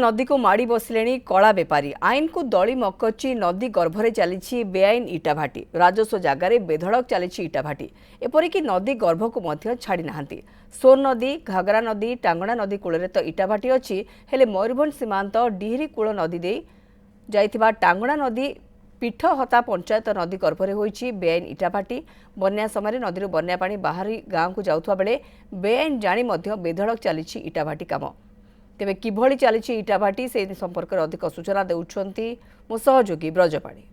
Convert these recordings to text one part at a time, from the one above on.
नदी को माड़ी बसिले कला बेपारी आईन को दली मकची नदी गर्भरे चली बेआईन इटाभाटी राजस्व जगार बेधड़क चली इटाभाटी एपरिक नदी गर्भ को मध्य छाड़ी नाहांती। सोन नदी घागरा नदी टांगणा नदी कूल तो इटाभाटी अच्छी हेले मयूरभंज सीमांत डिहरी कूल नदी दे जाइथिबा टांगणा नदी पीठहता पंचायत नदी गर्भरे होईछि बेआईन इटाभाटी। बन्या समय नदी बन्या पानी बाहरी गाँव को जाउथबा बेले बेआईन जानी मध्य बेधड़क चली इटाभाटी काम। तेबे किभଳି चली इटाभाटी से संपर्क में अधिक सूचना देउछंती मो सहयोगी ब्रजपाणी।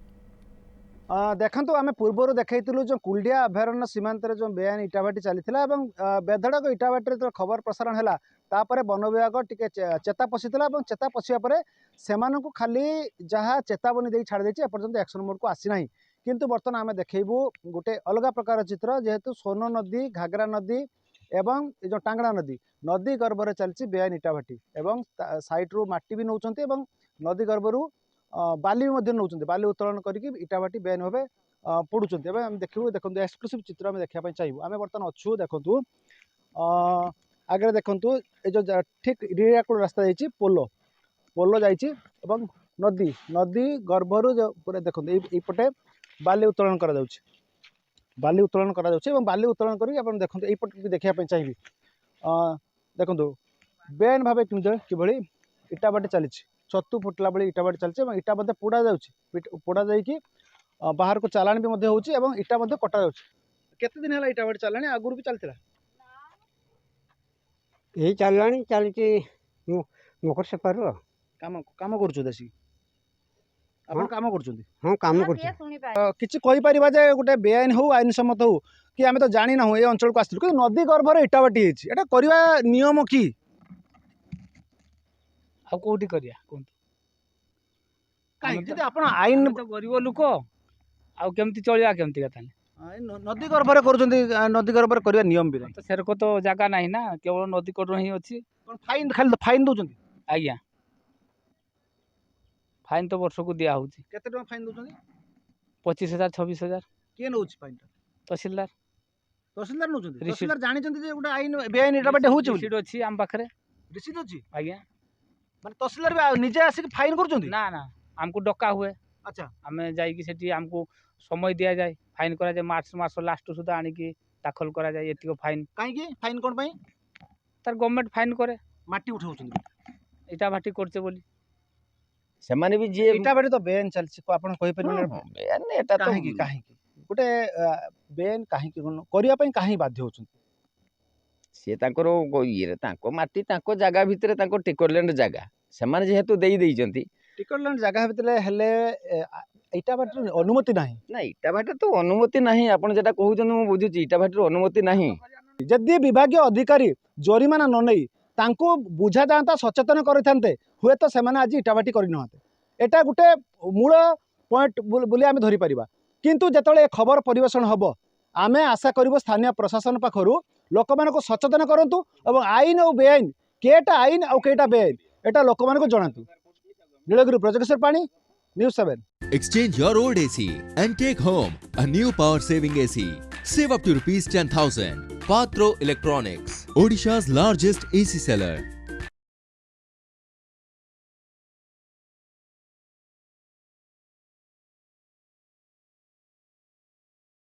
देखंतु आमे पूर्वर देखैतिलु जो कुलडिया अभयारण्य सीमांत जो बेआईन इटाभाटी चलीथिला एवं बेधड़क इटाभाटी जो खबर प्रसारण हैला तापरे वन विभाग टिके चेता पशिथिला एवं चेता पशिया परे सेमानकु खाली जहा चेतावनी देई छाड़ देछि एपर्यंत एक्शन मोड को आसी नाही। किंतु बर्तमान आमे देखैबु गोटे अलगा प्रकार चित्र जेहेतु सोन नदी घागरा नदी एवं जो टांगणा नदी नदी गर्भरे चलछि बेआईन इटाभाटी एवं साइड रु माटी भी नौचंती एवं नदी गर्भरु बाली भी मध्य नौचंती बाली उत्तोलन करके इटाभाटी बेआईन भावे पड़ुचंती। एवं हम देखिबु देखंतु एक्सक्लूसिव चित्र हम देखा चाहिए आमे बर्तमान अच्छु देखंतु आगे देखंतु ए जो ठीक रियाकुल रास्ता जाइछि पोलो पोलो जाइछि एवं नदी नदी गर्भरु जो पूरा देखंतु ए पटे बाली उत्तोलन करा जाउछि बाली उत्तोलन करा जाउछि एवं बाली उत्तोलन करी आपण देखंतु ए पटे भी देखिया चाहिए देखंतु बेआईन भावे किभଳି इटाभाटी चली छतु फुटला बेले इटाभाटी चलछि इटा मध्य पोड़ा जाउछि पोड़ा जाइकी बाहर को चालान भी मध्य होउछि एवं इटा मध्य कटा जाउछि। केते दिन हला इटाभाटी चलानी आगुरु भी चलतिला यही चलानी चलछि मकर सेपारु काम काम करछु देसी आपण काम करछुंती। हां काम करछु किछि कहि परिबा जे गुटे बेआईन हो आईन सम्मत हो कि आमे तो जानि ना हो ए अंचल को आस्थिलु कि नदी गर्भरे इटाभाटी हेछि एटा करिवा नियम की आ कोठी करिया कोन काहे जदि आपण आईन तो गरीब लोक आ केमती चलिया केमती कथा नदी गर्भरे करूछंती नदी गर्भरे करिवा नियम भी तो सेरको तो जागा नाही ना केवल नदी कड ही अछि कोन फाइन खाली फाइन दोछंती आज्ञा फाइन तो वर्ष को दिया होछि केते टका फाइन दोछंती 25,000 26,000 के नउछि फाइन तहसीलदार तहसीलदार नउछंती रिसीट। तहसीलदार जानिछंती जे गुटे आईन बेआईन इटाभाटी होछि रिसीट अछि आम पाखरे रिसीट अछि आज्ञा माने तहसीलदार भी निजे आसी फाइन करूछंती ना ना हमको डका हुए अच्छा आमे जाई कि सेठी हमको समय दिया जाए फाइन करा जाए मार्च मास लास्ट सुधा आनी कि दाखल करा जाए एतिको फाइन काहे की फाइन कोन पई तार गवर्नमेंट फाइन करे माटी उठाउछंती इटाभाटी करছে बोली सेमाने भी जे इटाभाटी तो बेआईन चलछि को आपण कहि परिबे बेआईन एटा तो काहे की गुटे बेआईन काहे की करिया पई काहे बाध्य होछंती से तांकर ये तांको माटी तांको जागा भितरे तांको टिकरलैंड जागा सेमाने जेहेतु देई देइचंती टिकरलैंड जागा भितरे हेले इटाभाटी अनुमति नाही ना इटाभाटी तो अनुमति नहीं आपण जेटा कहउछन मु बुझुची इटाभाटी अनुमति नहीं जदि विभागीय अधिकारी जोरिमाना न नहीं तांको बुझा जाता सचेतन करते हुए तो सेमाने आज इटाभाटी करि नहाते एटा गुटे मूल पॉइंट बोली आमे धरि परिबा। किंतु जेतले खबर परिवेषण हबो आमे आशा करिवो स्थानीय प्रशासन पाखरु लोक मानको सचेतन करंतु एवं आईन और बेआईन केटा आईन और केटा बेआईन एटा लोक मानको जणातु। नीलगिरी ब्रजकिशोर पाणी news 7। Exchange your old AC and take home a new power saving AC. Save up to ₹10,000. Patro Electronics, Odisha's largest AC seller.